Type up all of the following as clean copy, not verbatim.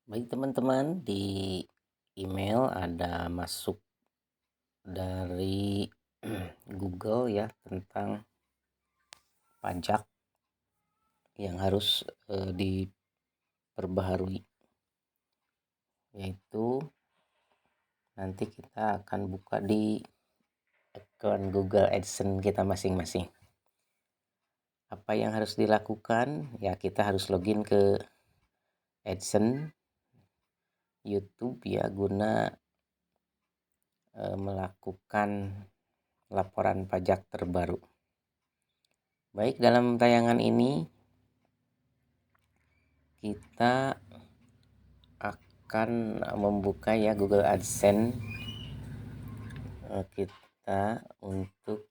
Baik teman-teman, di email ada masuk dari Google ya tentang pajak yang harus diperbaharui, yaitu nanti kita akan buka di akun Google AdSense kita masing-masing. Apa yang harus dilakukan? Ya, kita harus login ke AdSense YouTube ya, guna melakukan laporan pajak terbaru. Baik, dalam tayangan ini kita akan membuka ya Google AdSense kita untuk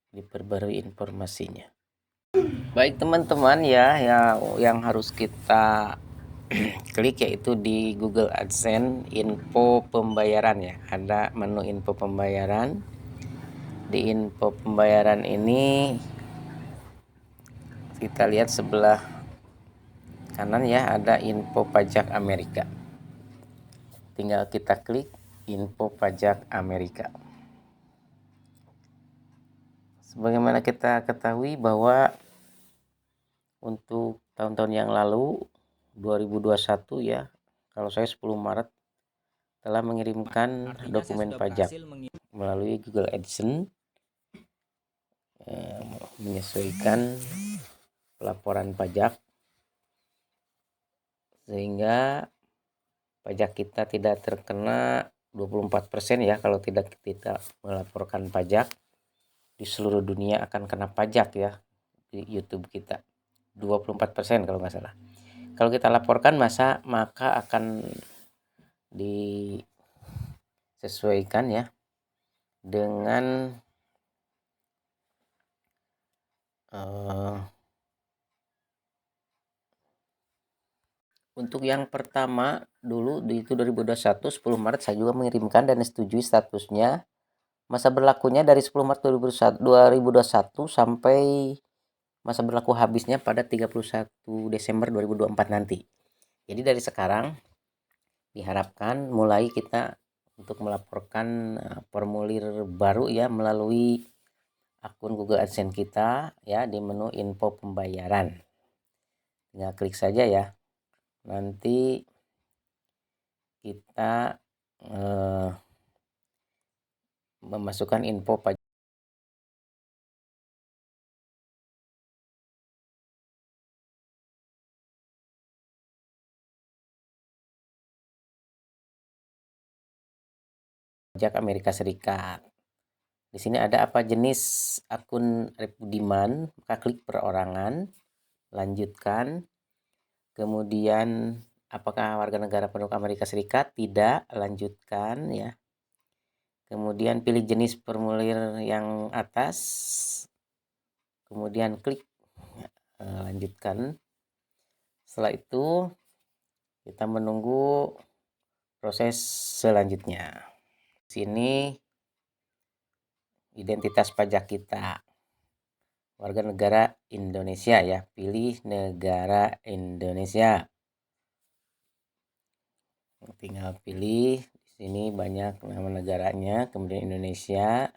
diperbarui informasinya. Baik teman-teman ya, yang harus kita klik yaitu di Google AdSense info pembayaran ya. Ada menu info pembayaran. Di info pembayaran ini kita lihat sebelah kanan ya, ada info pajak Amerika. Tinggal kita klik info pajak Amerika. Sebagaimana kita ketahui bahwa untuk tahun-tahun yang lalu 2021 ya, kalau saya 10 Maret telah mengirimkan dokumen pajak melalui Google AdSense, menyesuaikan pelaporan pajak sehingga pajak kita tidak terkena 24% ya kalau tidak kita melaporkan pajak. Di seluruh dunia akan kena pajak ya di YouTube kita 24% kalau nggak salah. Kalau kita laporkan maka akan disesuaikan ya dengan untuk yang pertama dulu itu 2021 10 Maret saya juga mengirimkan dan disetujui statusnya. Masa berlakunya dari 10 Maret 2021 sampai masa berlaku habisnya pada 31 Desember 2024 nanti. Jadi dari sekarang diharapkan mulai kita untuk melaporkan formulir baru ya melalui akun Google AdSense kita ya di menu info pembayaran. Tinggal klik saja ya. Nanti kita memasukkan info pajak Amerika Serikat. Di sini ada apa jenis akun repudiman, maka klik perorangan, lanjutkan. Kemudian apakah warga negara penduduk Amerika Serikat? Tidak, lanjutkan ya. Kemudian pilih jenis formulir yang atas. Kemudian klik lanjutkan. Setelah itu kita menunggu proses selanjutnya. Sini identitas pajak kita. Warga negara Indonesia ya, pilih negara Indonesia. Tinggal pilih, di sini banyak nama negaranya, kemudian Indonesia.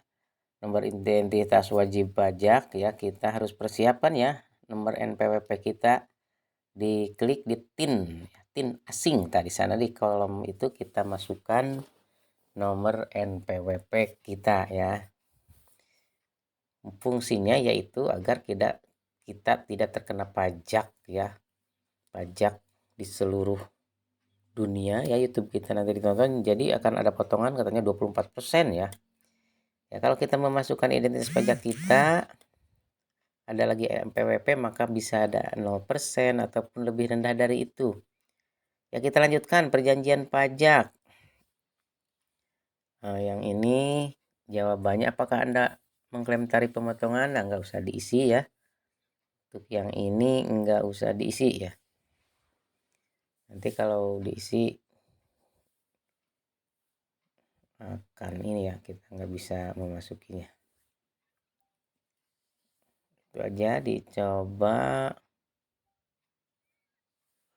Nomor identitas wajib pajak ya, kita harus persiapan ya. Nomor NPWP kita diklik di TIN asing. Tadi sana di kolom itu kita masukkan nomor NPWP kita ya. Fungsinya yaitu agar kita tidak terkena pajak ya, pajak di seluruh dunia ya. YouTube kita nanti ditonton, jadi akan ada potongan katanya 24% ya. Ya kalau kita memasukkan identitas pajak kita ada lagi NPWP maka bisa ada 0% ataupun lebih rendah dari itu. Ya kita lanjutkan perjanjian pajak. Nah, yang ini jawabannya apakah Anda mengklaim tarif pemotongan? Nah, nggak usah diisi ya. Untuk yang ini nggak usah diisi ya. Nanti kalau diisi akan ini ya, kita nggak bisa memasukinya. Itu aja, dicoba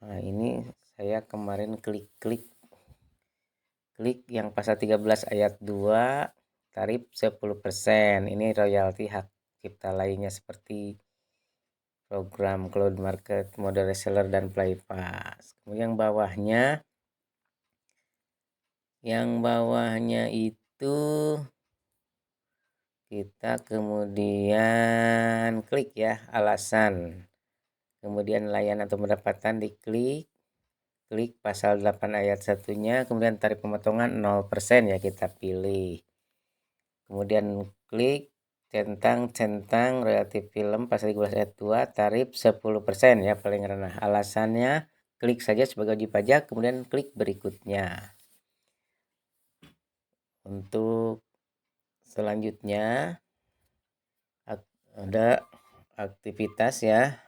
Nah, ini saya kemarin klik yang pasal 13 ayat 2 tarif 10%. Ini royalti hak cipta lainnya seperti program cloud market, model reseller dan playpass. Kemudian yang bawahnya itu kita kemudian klik ya alasan. Kemudian layanan atau pendapatan diklik. Klik pasal 8 ayat 1-nya, kemudian tarif pemotongan 0% ya kita pilih. Kemudian klik centang royalti film pasal 13 ayat 2 tarif 10% ya paling rendah. Alasannya klik saja sebagai wajib pajak, kemudian klik berikutnya. Untuk selanjutnya ada aktivitas ya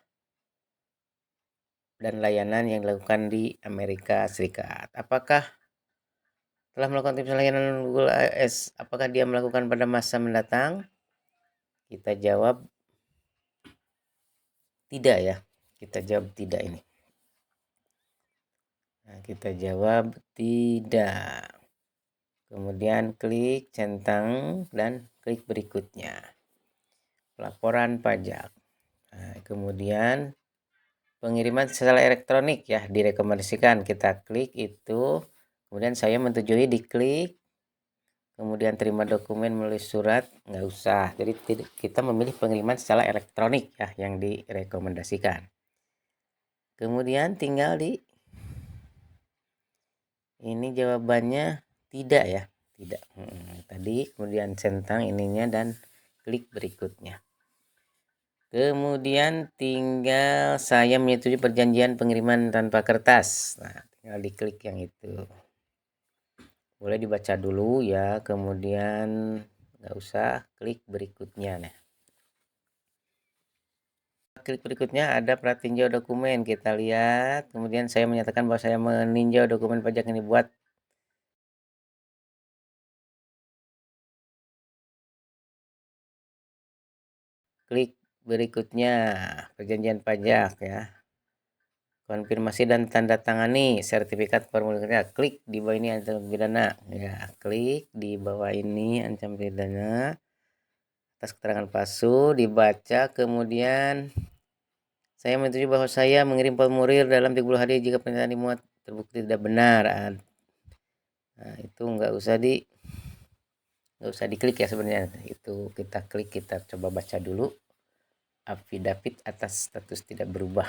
dan layanan yang dilakukan di Amerika Serikat. Apakah telah melakukan aktivitas layanan Google AS? Apakah dia melakukan pada masa mendatang? Kita jawab tidak ya. Kita jawab tidak ini. Nah, kita jawab tidak. Kemudian klik centang dan klik berikutnya. Laporan pajak. Nah, kemudian pengiriman secara elektronik ya direkomendasikan. Kita klik itu. Kemudian saya menyetujui diklik. Kemudian terima dokumen melalui surat, nggak usah. Jadi kita memilih pengiriman secara elektronik ya yang direkomendasikan. Kemudian tinggal ini jawabannya tidak ya, tidak. Tadi kemudian centang ininya dan klik berikutnya. Kemudian tinggal saya menyetujui perjanjian pengiriman tanpa kertas. Nah, tinggal diklik yang itu. Boleh dibaca dulu ya, kemudian nggak usah klik berikutnya. Nah, klik berikutnya ada pratinjau dokumen, kita lihat. Kemudian saya menyatakan bahwa saya meninjau dokumen pajak ini buat klik berikutnya perjanjian pajak ya. Konfirmasi dan tanda tangani sertifikat formulirnya. Klik di bawah ini ancaman pidana ya. Klik di bawah ini ancaman pidana atas keterangan palsu, dibaca. Kemudian saya menyetujui bahwa saya mengirim formulir dalam 30 hari jika pernyataan dimuat terbukti tidak benar. Nah, itu nggak usah diklik ya sebenarnya. Itu kita klik, kita coba baca dulu. Affidavit atas status tidak berubah.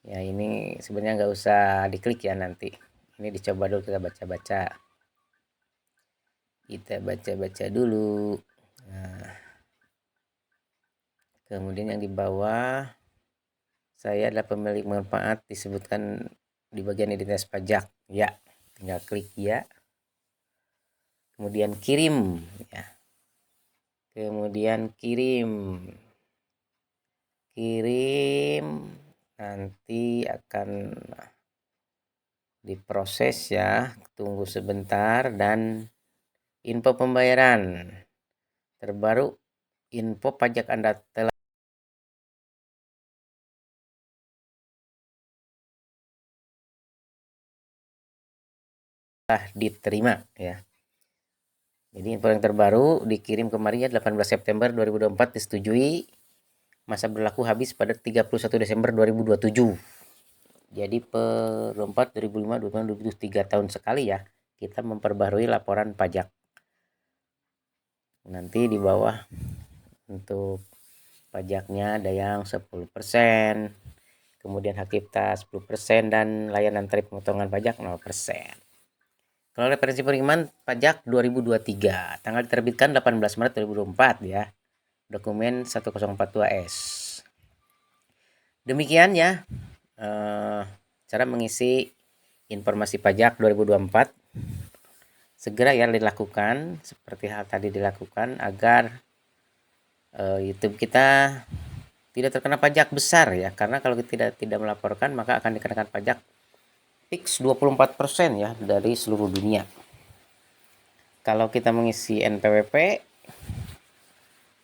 Ya ini sebenarnya nggak usah diklik ya nanti. Ini dicoba dulu, kita baca-baca. Kita baca-baca dulu. Nah, kemudian yang di bawah, saya adalah pemilik manfaat disebutkan di bagian identitas pajak. Ya, tinggal klik ya. Kemudian kirim ya. Kemudian kirim nanti akan diproses ya, tunggu sebentar. Dan info pembayaran terbaru, info pajak Anda telah diterima ya. Jadi info yang terbaru dikirim kemarin ya 18 September 2024, disetujui. Masa berlaku habis pada 31 Desember 2027. Jadi per 24, 2005, 2006, 2007, 3 tahun sekali ya kita memperbarui laporan pajak. Nanti di bawah untuk pajaknya ada yang 10%, kemudian hak cipta 10% dan layanan tarif pemotongan pajak 0%. Kalau referensi penerimaan pajak 2023, tanggal diterbitkan 18 Maret 2024 ya. Dokumen 1042S. Demikian ya cara mengisi informasi pajak 2024. Segera ya dilakukan seperti hal tadi dilakukan agar YouTube kita tidak terkena pajak besar ya, karena kalau kita tidak melaporkan maka akan dikenakan pajak fix 24% ya dari seluruh dunia. Kalau kita mengisi NPWP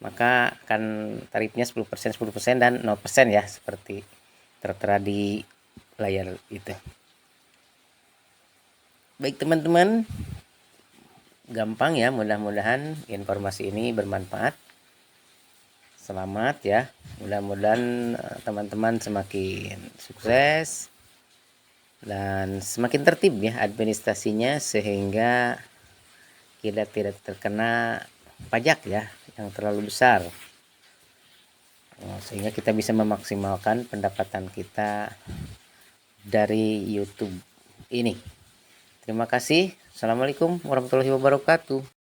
maka akan tarifnya 10%, 10% dan 0% ya, seperti tertera di layar itu. Baik teman-teman, gampang ya, mudah-mudahan informasi ini bermanfaat. Selamat ya, mudah-mudahan teman-teman semakin sukses dan semakin tertib ya administrasinya, sehingga kita tidak terkena pajak ya yang terlalu besar, sehingga kita bisa memaksimalkan pendapatan kita dari YouTube ini. Terima kasih. Assalamualaikum warahmatullahi wabarakatuh.